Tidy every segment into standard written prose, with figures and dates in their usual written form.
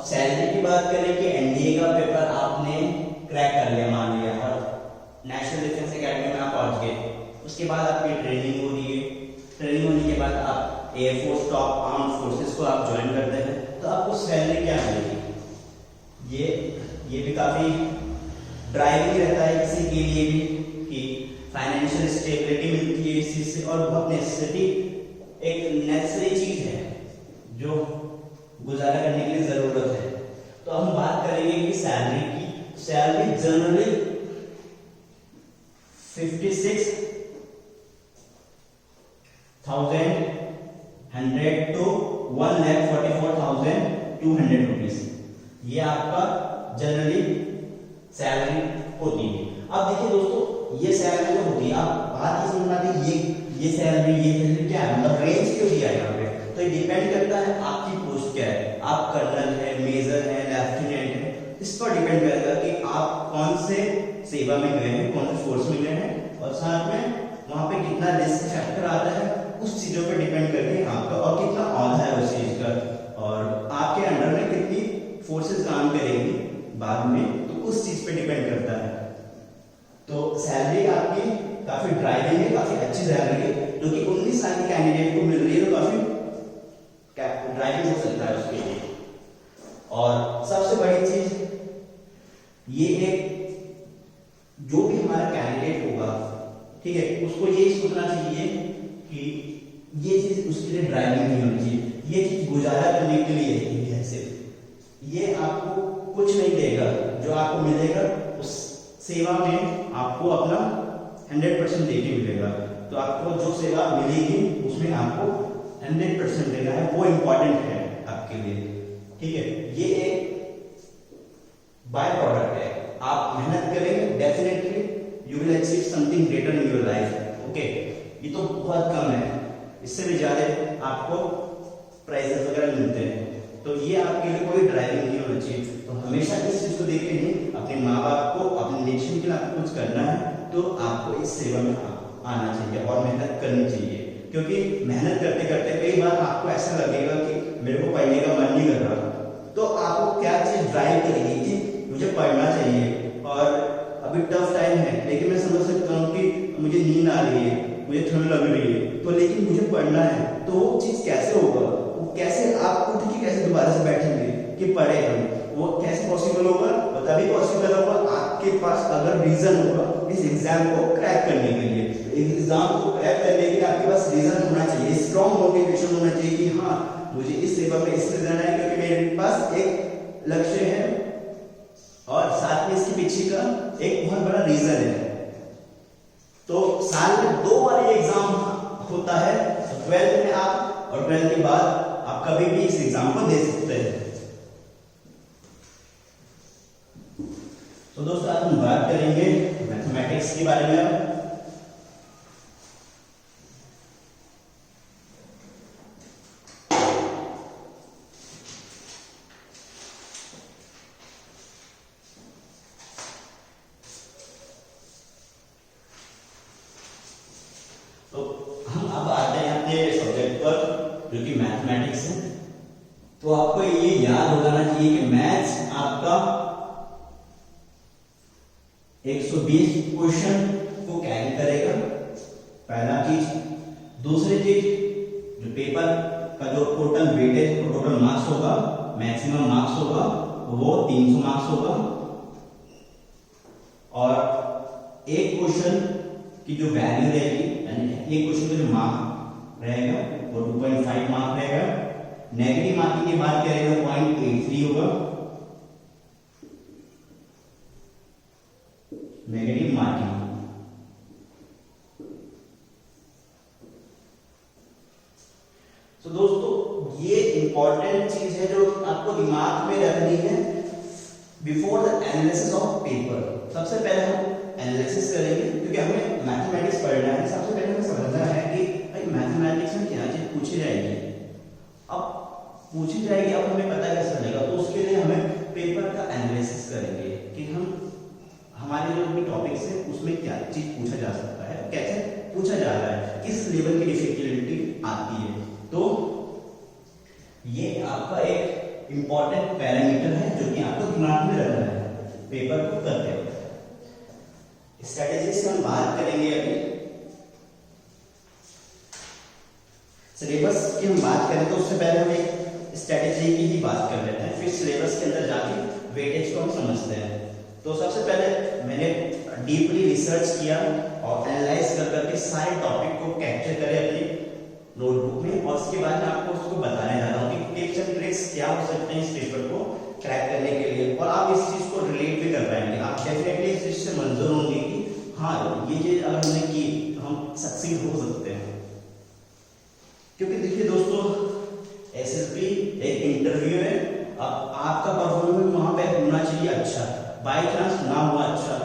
Salary की बात करें कि एनडीए का पेपर आपने क्रैक कर लिया मान लिया और नेशनल डिफेंस एकेडमी में आप पहुंच गए, उसके बाद आपकी ट्रेनिंग हो रही है, ट्रेनिंग होने के बाद आप एयरफोर्स टॉप आर्म फोर्सेस को आप ज्वाइन करते हैं, तो आपको सैलरी क्या मिलेगी? ये भी काफी ड्राइविंग रहता है किसी के लिए भी कि फाइनेंशियल स्टेबिलिटी मिलती है इस चीज से, और बहुत नेसेसिटी एक नेसेसरी चीज है जो गुजारा करने के लिए जरूरत है। तो हम बात करेंगे कि सैलरी की। सैलरी जनरली 56,100 to 1,44,200 रुपीज, ये आपका जनरली सैलरी होती है। अब देखिए दोस्तों, ये सैलरी जो होती है, आप बात ये समझना थी, ये सैलरी क्या है, मतलब रेंज क्यों दिया है यहाँ पे? तो ये डिपेंड करता है आपकी पोस्ट क्या है, आप कर्नल है, मेजर है, लेफ्टिनेंट है, इस पर डिपेंड करेगा कि आप कौन से सेवा में गए हैं, कौन से फोर्स में गए हैं, और साथ में वहां पे कितना रिस्क फैक्टर आता है, उस चीजों पर डिपेंड करके आपका, और कितना औहदा है उस चीज का, और आपके अंडर में कितनी फोर्सेस काम करेंगी बाद में, तो उस चीज पे डिपेंड करता है। तो सैलरी आपकी काफी ड्राइविंग है, काफी अच्छी सैलरी है, जो कि 19 साल के कैंडिडेट को मिल रही है, तो काफी ड्राइविंग हो सकता है उसके लिए। और सबसे बड़ी चीज ये है, जो भी हमारा कैंडिडेट होगा, ठीक है, उसको ये सोचना चाहिए कि ये चीज उसके लिए ड्राइविंग नहीं होनी चाहिए, ये चीज गुजारा करने के लिए है सिर्फ, ये आपको कुछ नहीं देगा, जो आपको मिलेगा उस सेवा में आपको अपना 100% देके मिलेगा। तो आपको जो सेवा मिलेगी उसमें आपको 100% देना है, वो इंपॉर्टेंट है आपके लिए, ठीक है। ये एक बाय प्रोडक्ट है, आप मेहनत करेंगे definitely you will achieve something greater in your life, okay. ये तो बहुत कम है, इससे भी ज्यादा आपको प्राइजेस वगैरह मिलते हैं, तो ये आपके लिए कोई ड्राइविंग नहीं होना चाहिए। तो हमेशा इस चीज को देखते हैं, अपने माँ बाप को, अपने नेशन के लिए आपको कुछ करना है, तो आपको इस सेवा में आना चाहिए और मेहनत करनी चाहिए, क्योंकि मेहनत करते करते कई बार आपको ऐसा लगेगा कि मेरे को पढ़ने का मन नहीं कर रहा, तो आपको क्या चीज ड्राइव करेगी कि मुझे पढ़ना चाहिए, और अभी टफ टाइम है, लेकिन मैं समझ सकता हूँ कि मुझे नींद आ रही है, मुझे ठंड लग रही है, तो लेकिन मुझे पढ़ना है, तो वो चीज कैसे होगा, वो कैसे आप उठ के कैसे दोबारा से बैठेंगे कि पढ़े हम, वो कैसे पॉसिबल होगा? तभी पॉसिबल होगा आपके पास अगर रीजन होगा इस एग्जाम को क्रैक करने के लिए। एग्जाम को क्रैक करने के लिए आपके पास रीजन होना चाहिए, स्ट्रॉन्ग मोटिवेशन होना चाहिए कि हाँ मुझे इस सेवा में इसलिए जाना है क्योंकि मेरे पास एक लक्ष्य है, और साथ में इसके पीछे का एक बहुत बड़ा रीजन है। तो साल में 2 बार ये एग्जाम होता है, 12th में आप और 12th के बाद आप कभी भी इस एग्जाम को दे सकते हैं। तो दोस्तों आज हम बात करेंगे मैथमेटिक्स के बारे में। तो हम अब आते हैं अपने सब्जेक्ट पर, जो कि मैथमेटिक्स है। तो आपको ये याद हो जाना चाहिए कि मैथ्स आपका 120 क्वेश्चन को कैरी करेगा, पहला चीज। दूसरी चीज, जो पेपर का जो टोटल वेटेज, टोटल मार्क्स होगा, मैक्सिमम मार्क्स होगा, वो 300 मार्क्स होगा, और एक क्वेश्चन की जो वैल्यू रहेगी, यानी एक क्वेश्चन का जो मार्क रहेगा वो 2.5 मार्क रहेगा। नेगेटिव मार्किंग की बात करेंगे 0.83 होगा, नेगेटिव मार्किंग। तो दोस्तों ये इंपॉर्टेंट चीज है जो आपको दिमाग में रखनी है before the analysis of paper. सबसे पहले हम एनालिसिस करेंगे, क्योंकि हमें मैथमेटिक्स पढ़ना है। सबसे पहले हमें समझना है कि भाई मैथमेटिक्स में क्या चीज पूछी जाएगी। अब पूछी जाएगी, अब हमें पता कैसे चलेगा? तो उसके लिए हमें पेपर का एनालिसिस करेंगे कि हम हमारे जो भी टॉपिक्स है उसमें क्या चीज पूछा जा सकता है, कैसे पूछा जा रहा है, किस लेवल की डिफिकल्टी आती है। तो ये आपका एक इंपॉर्टेंट पैरामीटर है जो कि आपको दिमाग में रखना है पेपर को करते वक्त। स्ट्रेटेजी से हम बात करेंगे अभी। सिलेबस की हम बात करें तो उससे पहले हम एक स्ट्रेटेजी की ही बात कर लेते हैं, फिर सिलेबस के अंदर जाके वेटेज को हम समझते हैं। तो सबसे पहले मैंने डीपली रिसर्च किया और एनालाइज कर करके सारे टॉपिक को कैप्चर करे अपनी नोटबुक में, और उसके बाद मैं आपको उसको बताने जा रहा हूँ कि टिप्स एंड ट्रिक्स क्या हो सकते हैं इस पेपर को क्रैक करने के लिए, और आप इस चीज को रिलेट भी कर पाएंगे। आप डेफिनेटली इस चीज से मंजूर होंगे कि हाँ ये चीज अगर हमने की तो हम सक्सीड हो सकते हैं। क्योंकि देखिए दोस्तों, एसएसबी एक इंटरव्यू है, अब आपका परफॉर्मेंस वहां पे होना चाहिए अच्छा, बाय चांस ना हुआ अच्छा,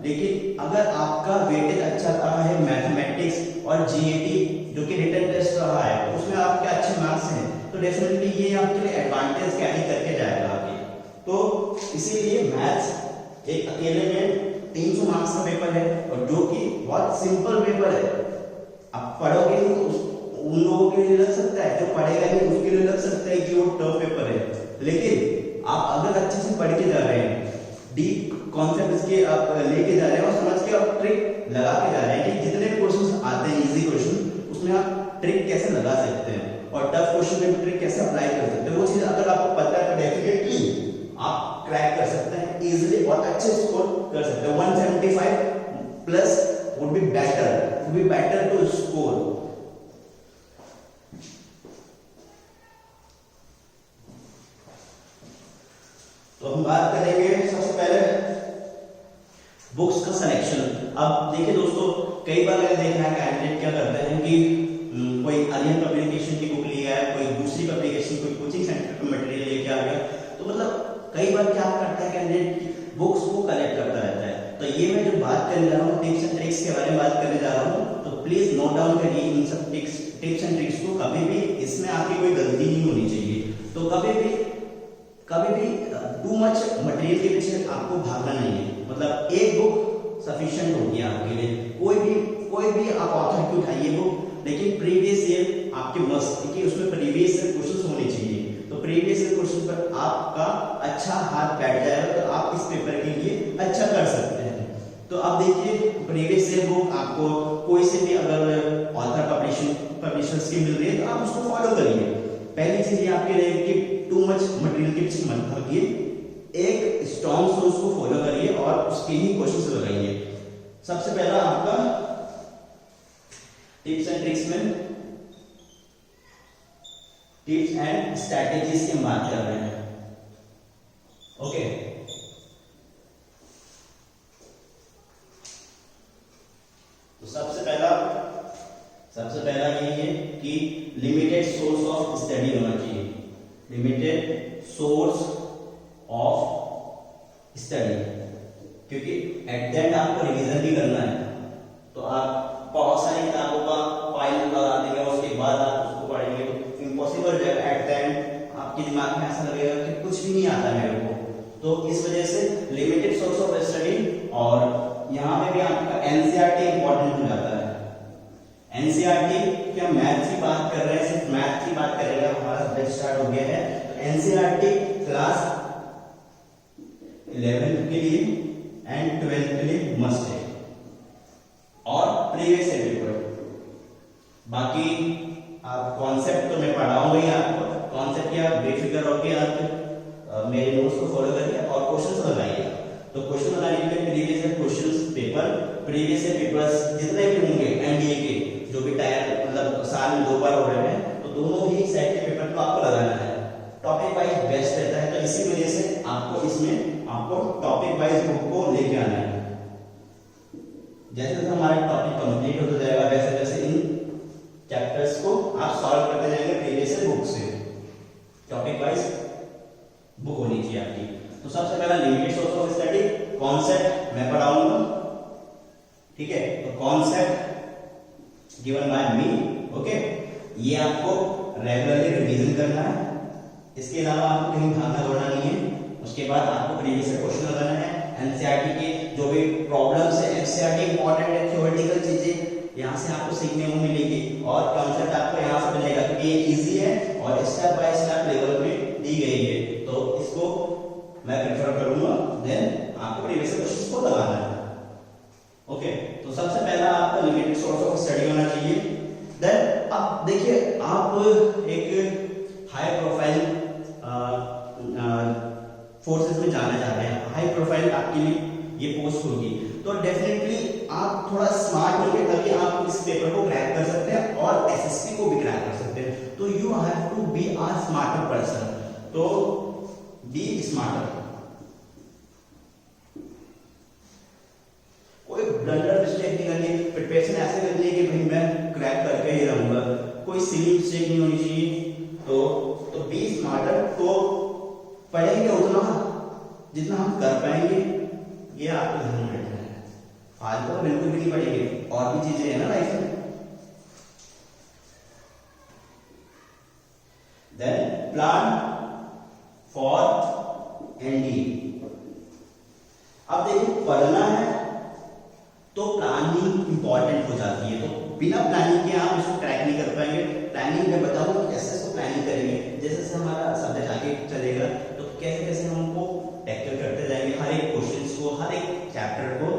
लेकिन अगर आपका वेटेज अच्छा रहा है मैथमेटिक्स और जीएटी जो कि रिटन टेस्ट रहा है उसमें आपके अच्छे मार्क्स हैं, तो डेफिनेटली ये आपके लिए एडवांटेज कैरी करके जाएगा आगे। तो इसीलिए मैथ्स एक अकेले में 300 मार्क्स का पेपर है, और जो कि बहुत सिंपल पेपर है। आप पढ़ोगे नहीं तो उन लोगों के लिए लग सकता है, जो पढ़ेगा नहीं उसके लिए लग सकता है कि वो टफ पेपर है, लेकिन आप अगर अच्छे से पढ़ के जा रहे हैं, डीप कॉन्सेप्ट इसके आप लेके जा रहे हैं और समझ के आप ट्रिक लगा के जा रहे हैं कि जितने भी क्वेश्चंस आते हैं इजी क्वेश्चन, उसमें आप ट्रिक कैसे लगा सकते हैं और टफ क्वेश्चन में ट्रिक कैसे अप्लाई कर सकते हैं, वो चीज अगर आपको पता है तो डेफिनेटली आप क्रैक कर सकते हैं इजीली और अच्छे स्कोर कर सकते हैं। 175 plus would be better to score. तो हम बात करेंगे सबसे पहले बुक्स का सिलेक्शन। अब देखिए दोस्तों, कई बार मैंने देखा है कैंडिडेट क्या करते हैं कि कोई आर्यन पब्लिकेशन की बुक लिया है, कोई दूसरी पब्लिकेशन, कोई कोचिंग सेंटर का मटेरियल लेके आ गया, तो मतलब कई बार क्या करता है कैंडिडेट बुक्स को कलेक्ट करता रहता है। तो ये मैं जो बात करने जा रहा हूँ टिप्स एंड ट्रिक्स के बारे में बात करने जा रहा हूँ, तो प्लीज नोट डाउन करिए इन सब टिप्स एंड ट्रिक्स को। कभी भी इसमें आपकी कोई गलती नहीं होनी चाहिए। तो कभी भी टू मच मटेरियल के पीछे आपको भागना नहीं है, मतलब एक बुक सफिशिएंट होगी आपके लिए। कोई भी आप ऑथर की उठाइए बुक, लेकिन प्रीवियस ईयर आपके मस्ट, क्योंकि उसमें प्रीवियस ईयर क्वेश्चंस होने चाहिए, तो प्रीवियस ईयर क्वेश्चन पर आपका अच्छा हाथ बैठ जाएगा, तो आप इस पेपर के लिए अच्छा कर सकते हैं। तो अब देखिए, प्रीवियस ईयर बुक आपको कोई से भी अगर ऑथर पब्लिशर्स की मिल रही है तो आप उसको फॉलो करिए। पहली चीज ये आपके रहेगी कि टू मच मटेरियल के पीछे मत भागिए, एक स्ट्रॉन्ग सोर्स को फॉलो करिए और उसके ही क्वेश्चंस लगाइए। सबसे पहला आपका टिप्स एंड ट्रिक्स में टिप्स एंड स्ट्रैटेजीज की बात कर रहे हैं। ओके, तो सबसे पहला यही है कि लिमिटेड सोर्स ऑफ स्टडी होना चाहिए। लिमिटेड सोर्स ऑफ स्टडी, क्योंकि एट द एंड आपको रिवीजन भी करना है, तो आप बहुत सारी किताबों का फाइल लगा देंगे और उसके बाद आप उसको पढ़ेंगे तो इम्पॉसिबल हो जाएगा। एट द एंड आपके दिमाग में ऐसा लगेगा कि कुछ भी नहीं आता मेरे को। तो इस वजह से लिमिटेड सोर्स ऑफ स्टडी, और यहाँ पे भी आपका एनसीईआरटी इंपॉर्टेंट हो जाता है। एनसीईआरटी क्या मैथ्स की बात कर रहे हैं, सिर्फ मैथ्स की बात करेंगे, हमारा सब्जेक्ट स्टार्ट हो गया है। एनसीईआरटी क्लास 11th के लिए एंड 12th के लिए मस्ट है, और प्रीवियस ईयर पेपर। बाकी आप कॉन्सेप्ट तो मैं पढ़ाऊंगा ही आपको, कॉन्सेप्ट क्या बेफिक्र होकर आप मेरे नोट्स को फॉलो करिए और क्वेश्चंस लगाइए। तो क्वेश्चन बनाने के लिए previous year questions paper, previous year papers जितने भी होंगे एनडीए के, जो भी टायर मतलब साल में 2 बार हो रहे हैं, तो दोनों ही सेट के पेपर को आपको लगाना है। टॉपिक वाइज बेस्ट रहता है, तो इसी वजह से आपको टॉपिक वाइज बुक को लेके आना है। जैसे जैसे हमारा टॉपिक कंप्लीट होता जाएगा, वैसे वैसे इन चैप्टर्स को आप सॉल्व करते जाएंगे प्रीवियस ईयर बुक से। टॉपिक वाइज बुक होनी चाहिए आपकी। तो सबसे पहला limited source of study, concept मैं पढ़ाऊंगा, ठीक है। तो concept given by me, okay, ये आपको रेगुलरली रिवीजन करना है। इसके अलावा आपको कहीं भागना दौड़ना नहीं है। उसके बाद आपको प्रीवियस ईयर क्वेश्चन लगाना है। एनसीईआरटी के जो भी प्रॉब्लम्स है, एनसीईआरटी इंपॉर्टेंट है, थ्योरेटिकल चीजें यहाँ से आपको सीखने को मिलेगी, और कॉन्सेप्ट आपको यहाँ से मिलेगा क्योंकि ये इजी है और स्टेप बाय स्टेप लेवल में दी गई है। उसको मैं प्रेफर करूंगा, देन आपको प्रीवियस क्वेश्चंस को लगाना है। ओके, तो सबसे पहला आपका लिमिटेड सोर्स ऑफ स्टडी होना चाहिए। देन अब देखिए आप एक हाई प्रोफाइल फोर्सेस में जाना चाह रहे हैं, हाई प्रोफाइल आपके लिए ये पोस्ट होगी, तो डेफिनेटली आप थोड़ा स्मार्ट होंगे तभी आप इस पेपर को क्रैक कर सकते हैं और एसएससी को भी क्रैक कर सकते हैं। तो you have to be a smarter person, तो बी स्मार्टर। कोई ब्लंडर मिस्टेक नहीं करनी, प्रिपरेशन ऐसे करनी है कि भाई मैं क्रैक करके ही रहूंगा, कोई सिली मिस्टेक नहीं होनी चाहिए। तो बी स्मार्टर, तो पढ़ेंगे उतना जितना हम कर पाएंगे, ये आपको ध्यान में रखना है। फालतू तो बिल्कुल भी नहीं पढ़ेंगे, और भी चीजें हैं ना लाइफ में। Then plan for end. अब देखिए पढ़ना है तो प्लानिंग इंपॉर्टेंट हो जाती है, तो बिना प्लानिंग के आप इसको क्रैक नहीं कर पाएंगे। प्लानिंग में बताऊंगा कैसे इसको प्लानिंग करेंगे, जैसे जैसे हमारा सब्जेक्ट आगे चलेगा तो कैसे कैसे हम उनको टैकल करते जाएंगे, हर एक क्वेश्चंस को, हर एक चैप्टर को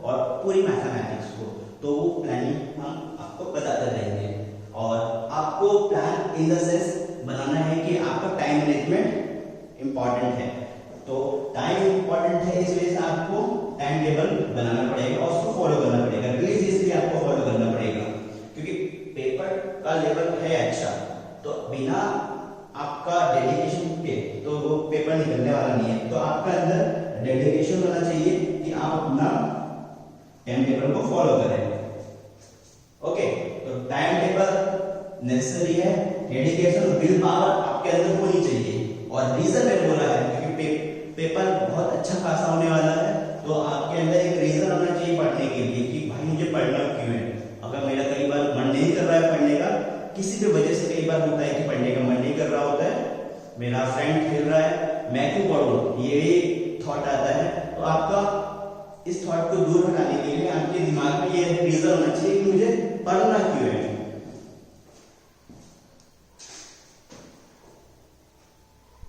और पूरी मैथमेटिक्स को, तो वो प्लानिंग हम आपको बताते रहेंगे। और आपको प्लान इन द सेंस बनाना है कि आपका टाइम मैनेजमेंट इंपॉर्टेंट है, तो टाइम इंपॉर्टेंट है, इस वजह से आपको टाइम टेबल बनाना पड़ेगा और उसको फॉलो करना पड़ेगा, रिलीजियसली आपको फॉलो करना पड़ेगा, क्योंकि पेपर का लेवल है अच्छा, तो बिना आपका डेडिकेशन के तो वो पेपर निकलने वाला नहीं है। तो आपका अंदर डेडिकेशन होना चाहिए कि आप अपना टाइम टेबल को फॉलो करें। ओके, तो टाइम टेबल नेसेसरी है, डेडिकेशन, विल पावर आपके अंदर होनी चाहिए। और रीजन मैंने बोला है क्योंकि पेपर बहुत अच्छा खासा होने वाला है, तो आपके अंदर एक रीजन होना चाहिए पढ़ने के लिए कि भाई मुझे पढ़ना क्यों है। अगर मेरा कई बार मन नहीं कर रहा है पढ़ने का, किसी भी वजह से कई बार होता है कि पढ़ने का मन नहीं कर रहा होता है, मेरा फ्रेंड खेल रहा है, मैं क्यों पढ़ूं, ये थॉट आता है, तो आपका इस थॉट को दूर हटाने के लिए आपके दिमाग में ये रीजन होना चाहिए कि मुझे पढ़ना क्यों है।